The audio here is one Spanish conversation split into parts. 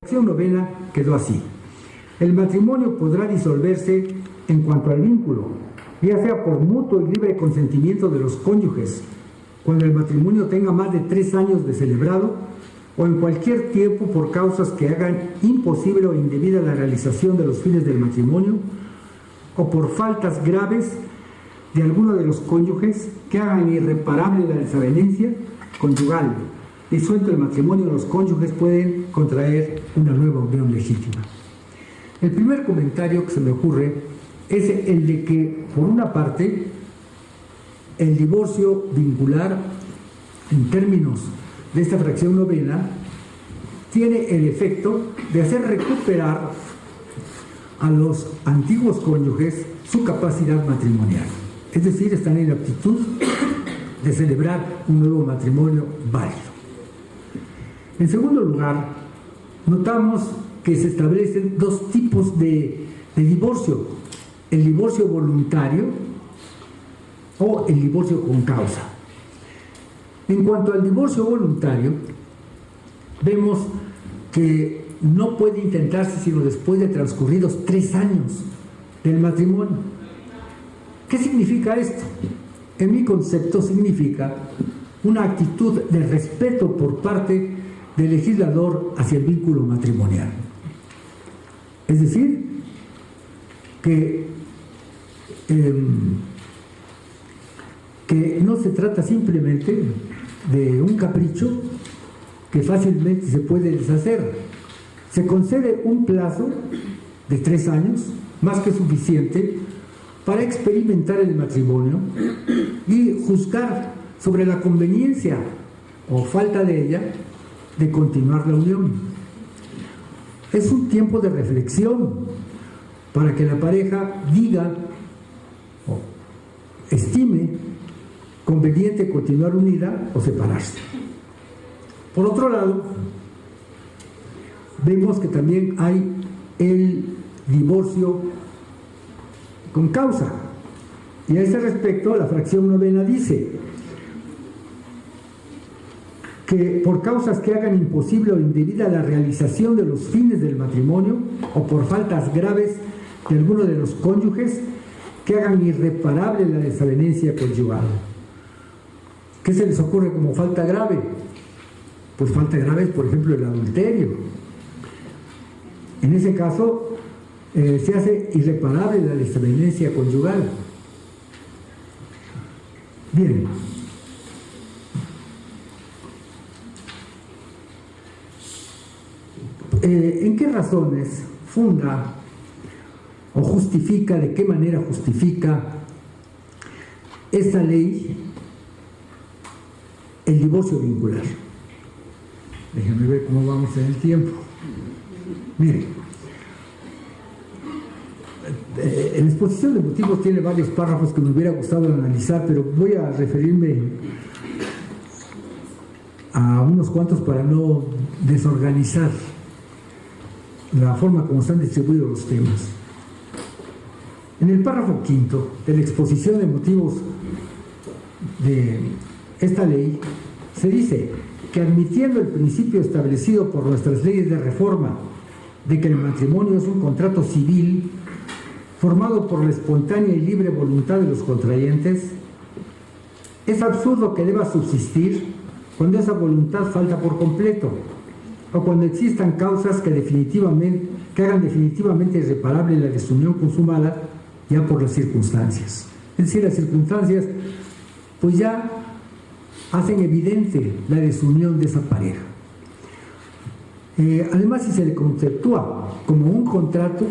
fracción novena quedó así: el matrimonio podrá disolverse en cuanto al vínculo, ya sea por mutuo y libre consentimiento de los cónyuges, cuando el matrimonio tenga más de 3 años de celebrado, o en cualquier tiempo por causas que hagan imposible o indebida la realización de los fines del matrimonio, o por faltas graves de alguno de los cónyuges que hagan irreparable la desavenencia conyugal. Disuelto el matrimonio, los cónyuges pueden contraer una nueva unión legítima. El primer comentario que se me ocurre es el de que, por una parte, el divorcio vincular, en términos de esta fracción novena, tiene el efecto de hacer recuperar a los antiguos cónyuges su capacidad matrimonial. Es decir, están en la aptitud de celebrar un nuevo matrimonio válido. En segundo lugar, notamos que se establecen 2 tipos de divorcio: el divorcio voluntario o el divorcio con causa. En cuanto al divorcio voluntario, vemos que no puede intentarse sino después de transcurridos 3 años del matrimonio. ¿Qué significa esto? En mi concepto significa una actitud de respeto por parte del legislador hacia el vínculo matrimonial. Es decir, que no se trata simplemente de un capricho que fácilmente se puede deshacer. Se concede un plazo de 3 años, más que suficiente, para experimentar el matrimonio y juzgar sobre la conveniencia o falta de ella de continuar la unión. Es un tiempo de reflexión para que la pareja diga o estime conveniente continuar unida o separarse. Por otro lado, vemos que también hay el divorcio con causa, y a ese respecto la fracción novena dice que por causas que hagan imposible o indebida la realización de los fines del matrimonio, o por faltas graves de alguno de los cónyuges que hagan irreparable la desavenencia conyugal. ¿Qué se les ocurre como falta grave? Pues falta grave es, por ejemplo, el adulterio. En ese caso se hace irreparable la desavenencia conyugal. Bien. ¿En qué razones funda o justifica, de qué manera justifica esta ley el divorcio vincular? Déjenme ver cómo vamos en el tiempo. Miren, en la exposición de motivos tiene varios párrafos que me hubiera gustado analizar, pero voy a referirme a unos cuantos para no desorganizar la forma como están distribuidos los temas. En el párrafo 5 de la exposición de motivos de esta ley se dice que, admitiendo el principio establecido por nuestras leyes de reforma de que el matrimonio es un contrato civil formado por la espontánea y libre voluntad de los contrayentes, es absurdo que deba subsistir cuando esa voluntad falta por completo, o cuando existan causas que hagan definitivamente irreparable la desunión consumada ya por las circunstancias. Es decir, las circunstancias pues ya hacen evidente la desunión de esa pareja. Además, si se le conceptúa como un contrato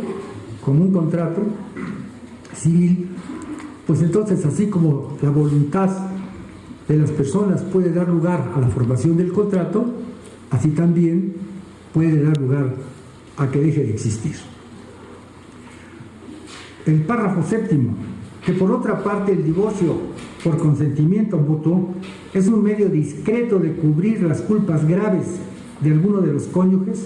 civil, pues entonces, así como la voluntad de las personas puede dar lugar a la formación del contrato, así también puede dar lugar a que deje de existir. El párrafo 7, que por otra parte el divorcio por consentimiento mutuo es un medio discreto de cubrir las culpas graves de alguno de los cónyuges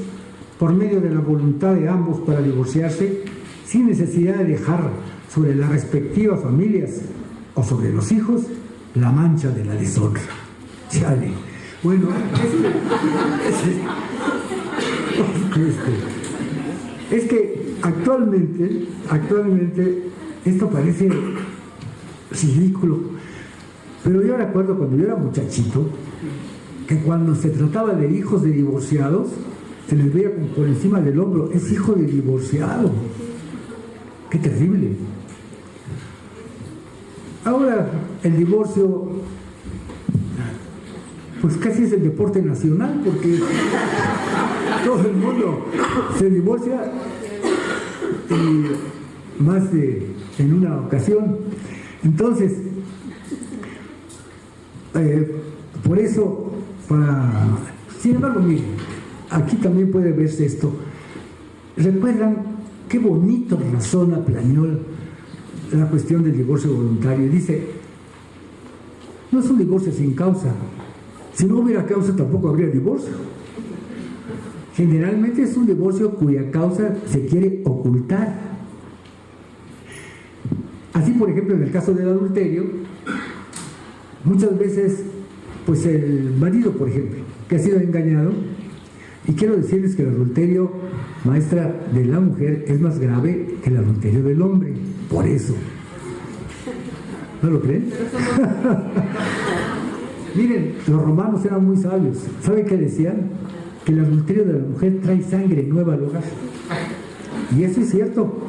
por medio de la voluntad de ambos para divorciarse, sin necesidad de dejar sobre las respectivas familias o sobre los hijos la mancha de la deshonra. Chale. Bueno, Es que actualmente esto parece ridículo, pero yo recuerdo cuando yo era muchachito que cuando se trataba de hijos de divorciados se les veía como por encima del hombro, es hijo de divorciado, qué terrible. Ahora el divorcio pues casi es el deporte nacional, porque todo el mundo se divorcia y más en una ocasión. Entonces, por eso, sin embargo, miren, aquí también puede verse esto. ¿Recuerdan qué bonito razona Plañol la cuestión del divorcio voluntario? Dice, no es un divorcio sin causa. Si no hubiera causa tampoco habría divorcio. Generalmente es un divorcio cuya causa se quiere ocultar. Así, por ejemplo, en el caso del adulterio, muchas veces, pues el marido, por ejemplo, que ha sido engañado, y quiero decirles que el adulterio, maestra, de la mujer es más grave que el adulterio del hombre. Por eso. ¿No lo creen? Miren, los romanos eran muy sabios. ¿Saben qué decían? Que el adulterio de la mujer trae sangre nueva al hogar. Y eso es cierto.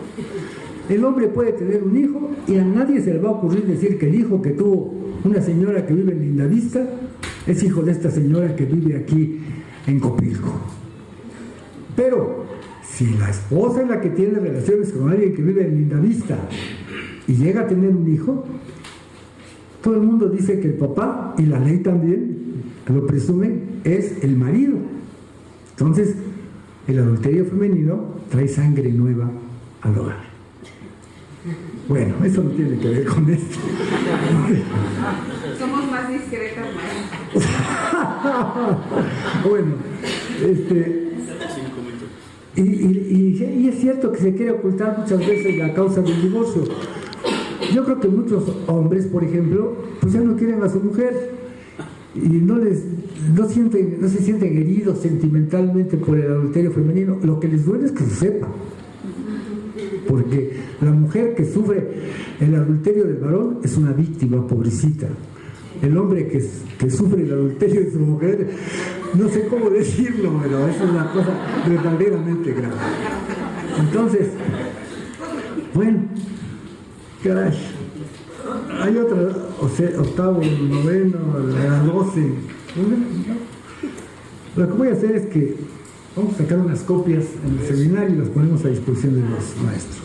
El hombre puede tener un hijo y a nadie se le va a ocurrir decir que el hijo que tuvo una señora que vive en Lindavista es hijo de esta señora que vive aquí en Copilco. Pero si la esposa es la que tiene relaciones con alguien que vive en Lindavista y llega a tener un hijo, todo el mundo dice que el papá, y la ley también lo presume, es el marido. Entonces, el adulterio femenino trae sangre nueva al hogar. Bueno, eso no tiene que ver con esto. Somos más discretas, maestro. Bueno, y es cierto que se quiere ocultar muchas veces la causa del divorcio. Yo creo que muchos hombres, por ejemplo, pues ya no quieren a su mujer y no se sienten heridos sentimentalmente por el adulterio femenino. Lo que les duele es que se sepa, porque la mujer que sufre el adulterio del varón es una víctima, pobrecita. El hombre que sufre el adulterio de su mujer, no sé cómo decirlo, pero eso es una cosa verdaderamente grave. Entonces, bueno, caray, hay otra, octavo, noveno, la 12. Lo que voy a hacer es que vamos a sacar unas copias en el seminario y las ponemos a disposición de los maestros.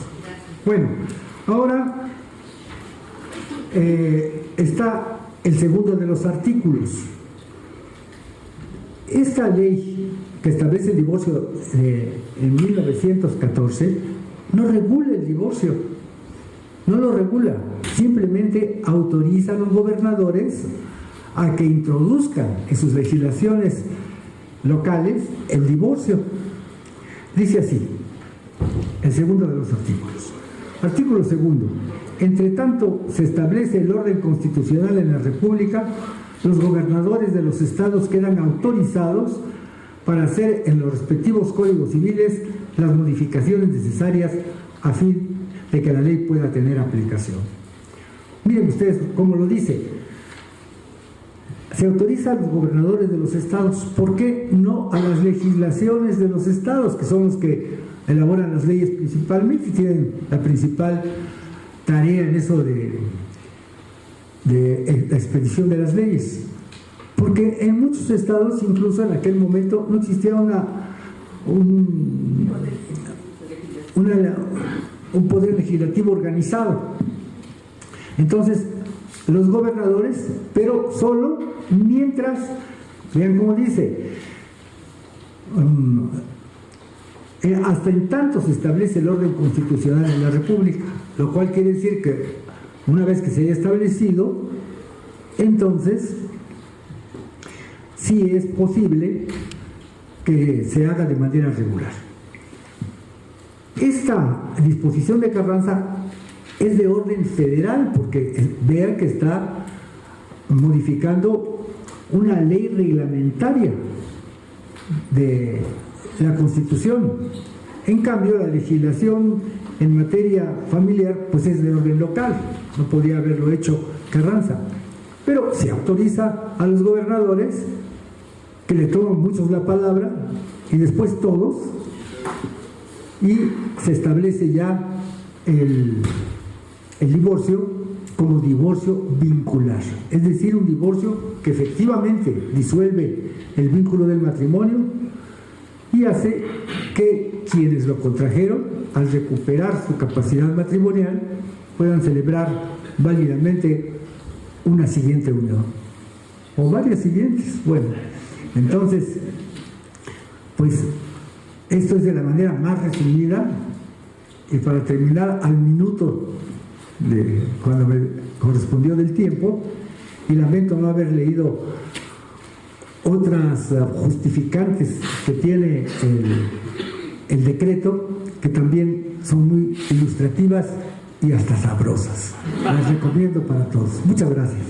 Bueno, ahora está el segundo de los artículos. Esta ley que establece el divorcio en 1914 no regula el divorcio, no lo regula, simplemente autoriza a los gobernadores a que introduzcan en sus legislaciones locales el divorcio. Dice así, el segundo de los artículos. Artículo segundo. Entre tanto se establece el orden constitucional en la República, los gobernadores de los estados quedan autorizados para hacer en los respectivos códigos civiles las modificaciones necesarias a fin de que la ley pueda tener aplicación. Miren ustedes cómo lo dice. Se autoriza a los gobernadores de los estados. ¿Por qué no a las legislaciones de los estados, que son los que elaboran las leyes principalmente y tienen la principal tarea en eso de la expedición de las leyes? Porque en muchos estados, incluso en aquel momento, no existía un poder legislativo organizado. Entonces, los gobernadores, pero solo mientras, vean cómo dice, hasta en tanto se establece el orden constitucional en la República, lo cual quiere decir que una vez que se haya establecido, entonces sí es posible que se haga de manera regular. Esta disposición de Carranza es de orden federal, porque vean que está modificando una ley reglamentaria la Constitución. En cambio, la legislación en materia familiar pues es de orden local, no podía haberlo hecho Carranza, pero se autoriza a los gobernadores, que le toman muchos la palabra y después todos, y se establece ya el divorcio como divorcio vincular, es decir, un divorcio que efectivamente disuelve el vínculo del matrimonio y hace que quienes lo contrajeron, al recuperar su capacidad matrimonial, puedan celebrar válidamente una siguiente unión o varias siguientes. Bueno, entonces, pues esto es de la manera más resumida, y para terminar al minuto de cuando me correspondió del tiempo, y lamento no haber leído otras justificantes que tiene el decreto, que también son muy ilustrativas y hasta sabrosas. Las recomiendo para todos. Muchas gracias.